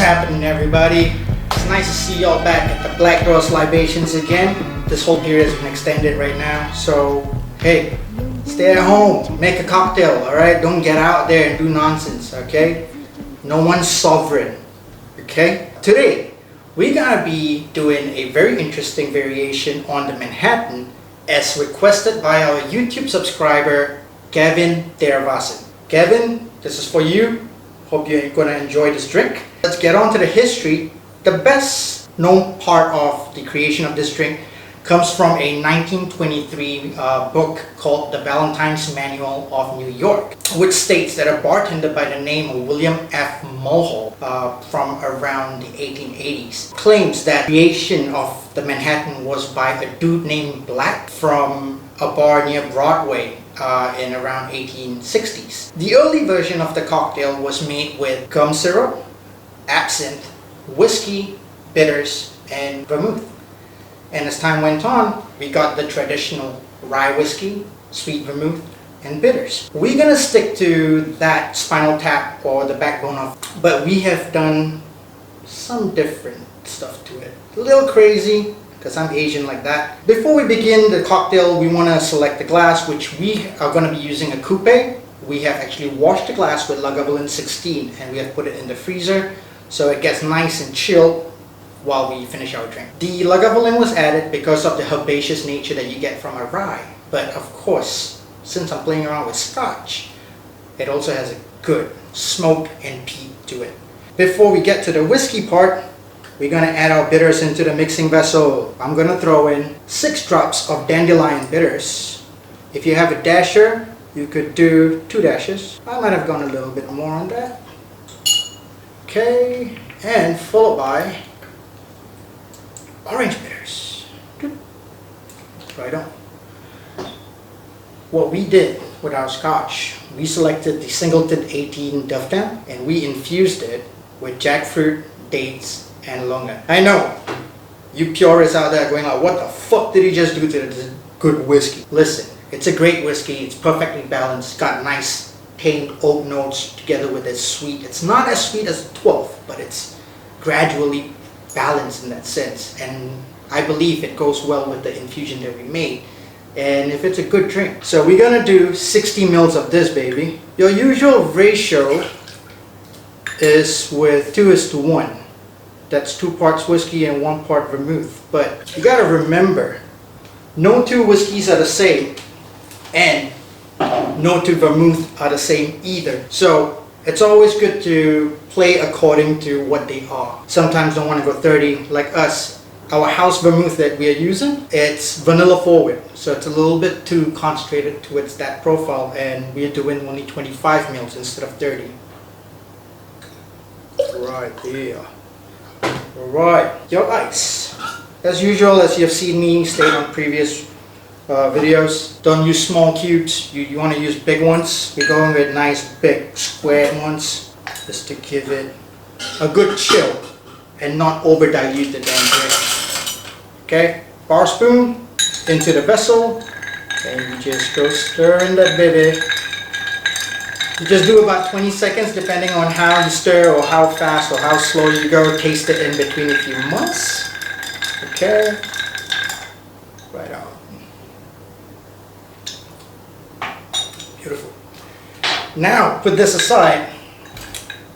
happening, everybody? It's nice to see y'all back at the Tbd'S Libations again. This whole period has been extended right now, so hey, stay at home, make a cocktail, alright? Don't get out there and do nonsense, okay? No one's sovereign, okay? Today, we're gonna be doing a very interesting variation on the Manhattan as requested by our YouTube subscriber, Tbd'S. Kevin, this is for you. Hope you're gonna enjoy this drink. Let's get on to the history. The best known part of the creation of this drink comes from a 1923 book called The Valentine's Manual of New York, which states that a bartender by the name of William F. Mulhall from around the 1880s claims that creation of the Manhattan was by a dude named Black from a bar near Broadway in around 1860s. The early version of the cocktail was made with gum syrup, absinthe, whiskey, bitters, and vermouth. And as time went on, we got the traditional rye whiskey, sweet vermouth, and bitters. We're gonna stick to that spinal tap or the backbone of, but we have done some different stuff to it. A little crazy, because I'm Asian like that. Before we begin the cocktail, we want to select the glass, which we are going to be using a coupe. We have actually washed the glass with Lagavulin 16 and we have put it in the freezer so it gets nice and chilled while we finish our drink. The Lagavulin was added because of the herbaceous nature that you get from a rye. But of course, since I'm playing around with Scotch, it also has a good smoke and peat to it. Before we get to the whiskey part, we're going to add our bitters into the mixing vessel. I'm going to throw in 6 drops of dandelion bitters. If you have a dasher, you could do 2 dashes. I might have gone a little bit more on that. Okay, and followed by orange bitters. Right on. What we did with our Scotch, we selected the Singleton of Dufftown and we infused it with jackfruit, dates, and Longans. I know, you purists out there going like, what the fuck did he just do to this good whiskey? Listen, it's a great whiskey, it's perfectly balanced, got nice tamed oak notes together with its sweet. It's not as sweet as the 12th, but it's gradually balanced in that sense. And I believe it goes well with the infusion that we made. And if it's a good drink. So we're gonna do 60 mils of this baby. Your usual ratio is with 2:1. That's 2 parts whiskey and 1 part vermouth. But you gotta remember, no 2 whiskeys are the same and no 2 vermouth are the same either. So it's always good to play according to what they are. Sometimes don't want to go 30 like us. Our house vermouth that we are using, it's vanilla forward. So it's a little bit too concentrated towards that profile and we're doing only 25 mils instead of 30. Right there. Alright, your ice. As usual, as you have seen me state on previous videos, don't use small cubes, you want to use big ones. We're going with nice big square ones just to give it a good chill and not over dilute the damn drink. Okay, bar spoon into the vessel and you just go stirring that baby. You just do about 20 seconds depending on how you stir or how fast or how slow you go. Taste it in between a few months. Okay. Right on. Beautiful. Now put this aside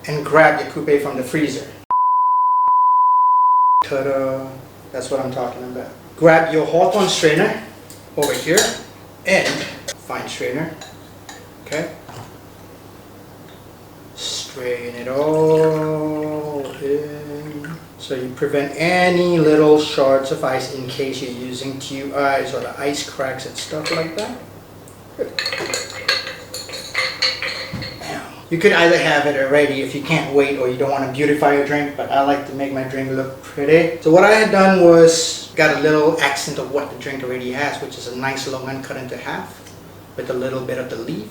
and grab your coupe from the freezer. Ta-da! That's what I'm talking about. Grab your Hawthorne strainer over here and fine strainer. Okay. Strain it all in so you prevent any little shards of ice in case you're using tube ice or the ice cracks and stuff like that. Good. You could either have it already if you can't wait or you don't want to beautify your drink, but I like to make my drink look pretty. So what I had done was got a little accent of what the drink already has, which is a nice longan cut into half with a little bit of the leaf.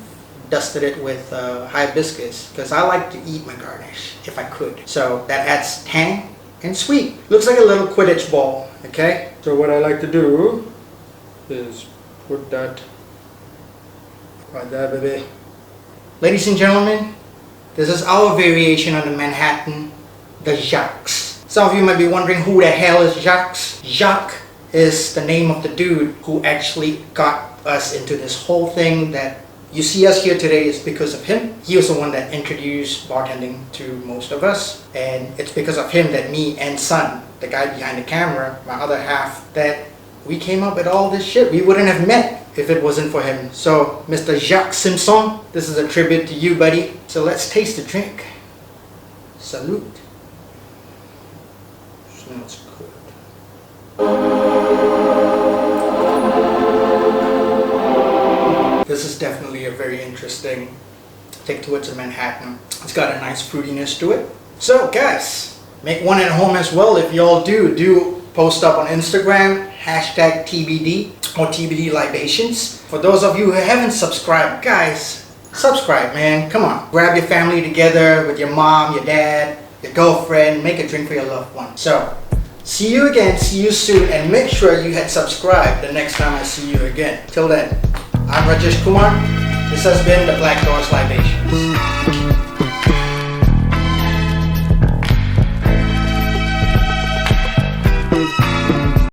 Dusted it with hibiscus because I like to eat my garnish if I could. So that adds tang and sweet. Looks like a little Quidditch ball, okay? So what I like to do is put that right there, baby. Ladies and gentlemen, this is our variation on the Manhattan the Jaques. Some of you might be wondering who the hell is Jaques. Jaques is the name of the dude who actually got us into this whole thing that you see us here today is because of him. He was the one that introduced bartending to most of us, and it's because of him that me and Son, the guy behind the camera, my other half, that we came up with all this shit. We wouldn't have met if it wasn't for him. So, Mr. Jaques Simpson, this is a tribute to you, buddy. So let's taste the drink. Salute. Smells good. This is definitely a very interesting take towards a Manhattan. It's got a nice fruitiness to it. So guys, make one at home as well. If y'all do post up on Instagram, hashtag TBD or TBD Libations. For those of you who haven't subscribed, guys, subscribe, man. Come on. Grab your family together with your mom, your dad, your girlfriend. Make a drink for your loved one. So, see you again, see you soon, and make sure you hit subscribe the next time I see you again. Till then, I'm Rajesh Kumar. This has been the Black Doors Libation.